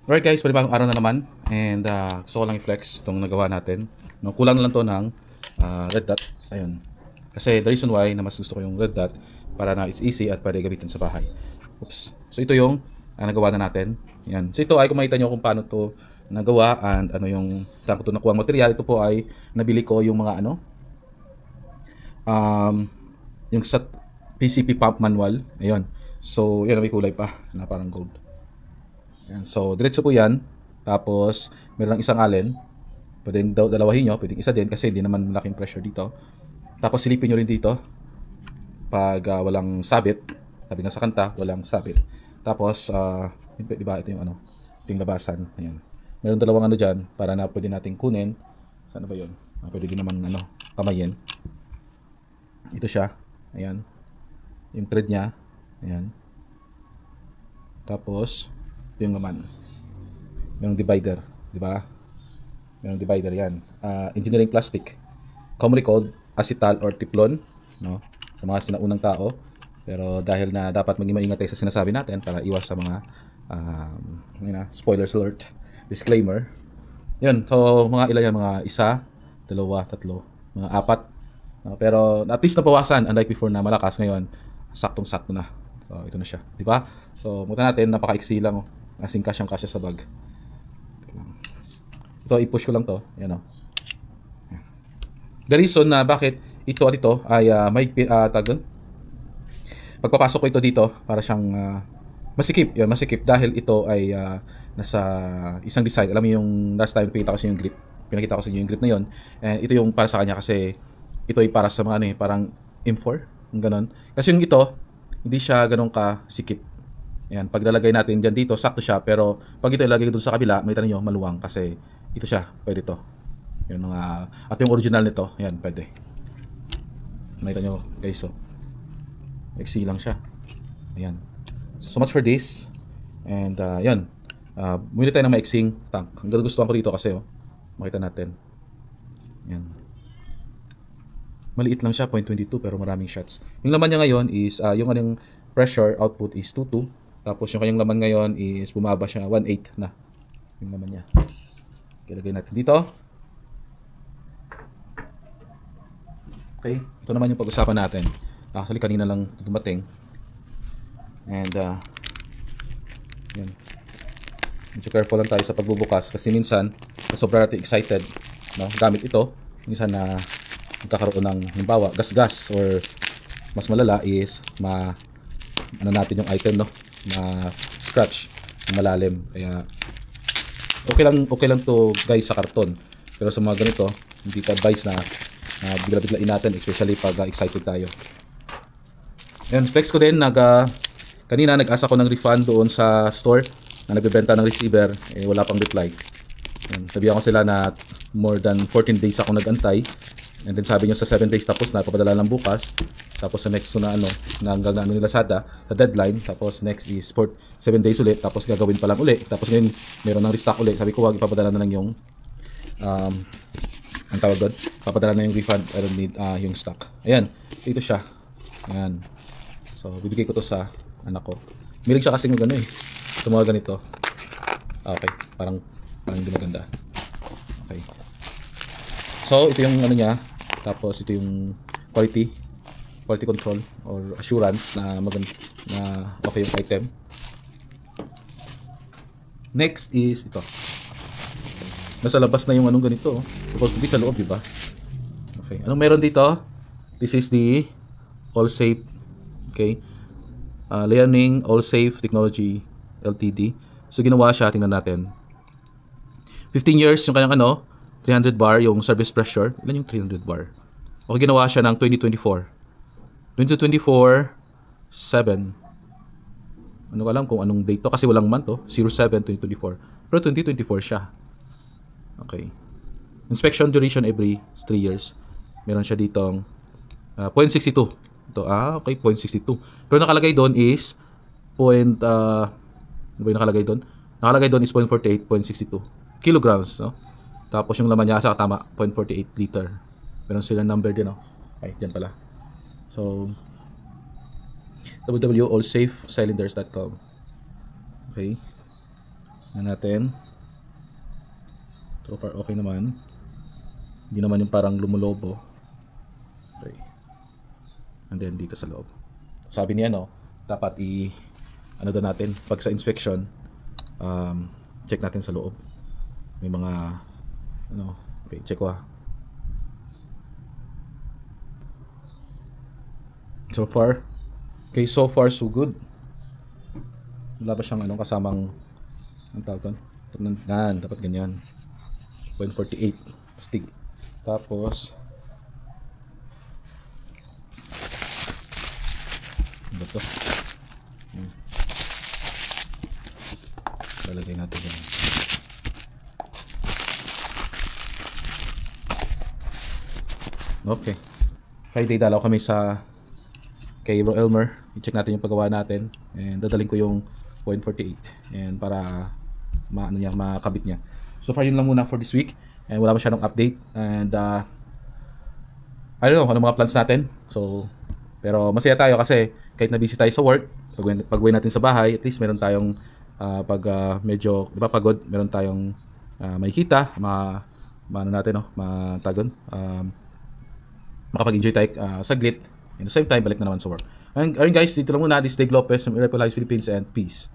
Alright guys, panibagong araw na naman. And gusto ko lang i-flex itong nagawa natin. No, kulang na lang to ng red dot. Ayun. Kasi the reason why na mas gusto ko yung red dot para na it's easy at pwede gamitin sa bahay. Oops. So ito yung nagawa na natin. Yan. So ito ay kung makita nyo kung paano to nagawa and ano yung saan ko to nakuha ang material. Ito po ay nabili ko yung mga yung sa PCP pump manual. Ayun. So yan, may kulay pa na parang gold. Yan. So, diretso po yan. Tapos, meron lang isang allen. Pwedeng dalawahin nyo. Pwedeng isa din kasi hindi naman malaking pressure dito. Tapos, silipin nyo rin dito. Pag walang sabit. Sabi nga sa kanta, walang sabit. Tapos, di ba ito yung ito yung labasan. Ayan. Meron dalawang dyan para na pwede nating kunin. Sana ba yun? Pwede din naman kamayin. Ito siya. Ayan. Yung thread niya. Ayan. Tapos, yung laman. Merong divider, di ba? Merong divider yan. Engineering plastic. Commonly called acetal or teflon, no? Sa mga sinaunang tao. Pero dahil na dapat maging maingat tayo sa sinasabi natin para iwas sa mga spoilers alert, disclaimer. Yun, so mga ilan yan, mga isa, dalawa, tatlo, mga apat. No? Pero at least napawasan, unlike before na malakas, ngayon saktong-sakto na. So ito na siya, di ba? So muna natin, napaka-iksi lang. Asing kasyang-kasya sa bag. Ito, i-push ko lang to. Yan o. The reason na bakit ito at ito ay may tag doon. Pagpapasok ko ito dito, para siyang masikip. Yan, masikip. Dahil ito ay nasa isang design. Alam mo yung last time pinakita ko sa yung grip. Pinakita ko sa yung grip na yon. And ito yung para sa kanya kasi ito ay para sa mga parang M4. Yung ganon. Kasi yung ito, hindi siya ganun ka sikip. Ayan, pag lalagay natin dyan dito, sakto siya. Pero pag ito ilagay doon sa kabila, makita nyo, maluwang. Kasi ito siya, pwede to. Yung at yung original nito, ayan, pwede. Makita nyo, guys, so. XC lang siya. Ayan. So much for this. And, yan. Bumili tayo ng maiksing tank. Ang gustuhan ko dito kasi, makita natin. Ayan. Maliit lang siya, 0.22, pero maraming shots. Yung laman niya ngayon is, yung anong pressure output is 2.2. Tapos yung kanyang laman ngayon is bumaba siya 1.8 na yung laman niya. Ilagay natin dito. Okay, ito naman yung pag-usapan natin. Actually kanina lang dumating. And yan. Medyo careful lang tayo sa pagbubukas kasi minsan sobrang natin excited, no, gamit ito. Minsan na magkakaroon ng halimbawa gas-gas or mas malala is natin yung item, no, scratch malalim. Kaya okay lang to guys sa karton, pero sa mga ganito hindi ko advise na bigla-biglain natin, especially pag excited tayo. Yan, flex ko din, kanina nag-asa ko ng refund doon sa store na nagbebenta ng receiver, wala pang reply. Yan, sabihan ko sila na more than 14 days ako nag-antay. And then sabi nyo sa 7 days tapos na, papadala lang bukas. Tapos sa next na hanggang na nila sa deadline. Tapos next is 7 days ulit. Tapos gagawin pa lang ulit. Tapos ngayon meron ng restock ulit. Sabi ko wag, ipapadala na lang yung ang tawag doon, papadala na yung refund. I don't need yung stock. Ayan, ito siya. Ayan. So bibigay ko to sa anak ko. Milig siya kasi ng sa mga ganito. Okay, parang hindi maganda. Okay. So ito yung niya. Tapos ito yung quality control or assurance na okay yung item. Next is ito. Nasa labas na yung ganito. Supposed to be sa loob, di ba? Okay. Anong meron dito? This is the Allsafe. Okay. Liaoning Allsafe Technology Ltd. So ginawa siya, tingnan natin. 15 years yung kanyang 300 bar yung service pressure. Ilan yung 300 bar? Okay, ginawa siya ng 2024. 7. Ano ko alam kung anong date to kasi walang month to. 07-2024. Pero 2024 siya. Okay. Inspection duration every 3 years. Meron siya ditong 0.62. Ito, okay, 0.62. Pero nakalagay doon is ano ba yung nakalagay doon? Nakalagay doon is 0.48, 0.62 kilograms, no? Tapos yung laman niya sa tama 0.48 liter. Meron silang number din, no? Ay, diyan pala. So www.allsafecylinders.com. Okay. na natin. So far okay naman. Hindi naman yung parang lumulobo. Okay. And then dito sa loob. Sabi niya no, dapat ano daw natin pag sa inspection, check natin sa loob. May mga ano, okay, check ko ha. So far, okay, so far so good. Wala ba siyang anong kasamang ang tawag doon? Dapat ganyan. 0.48 stick. Tapos ano ba to? Lalagay natin yan. Okay. Friday dalaw kami kay Bro Elmer. I-check natin yung paggawa natin. And dadaling ko yung 0.48. And para makabit niya. So far yun lang muna for this week. And wala masyadong update. And I don't know ano mga plans natin. So pero masaya tayo kasi kahit na busy tayo sa work, pag-uwi natin sa bahay, at least meron tayong pag medyo, di ba, pagod, meron tayong makikita, maano natin, no, matagon, makapag-enjoy tayo saglit. And at the same time, balik na naman sa work. And guys, dito lang muna. This is Dave Lopez from Irrepo Lives Philippines, and peace.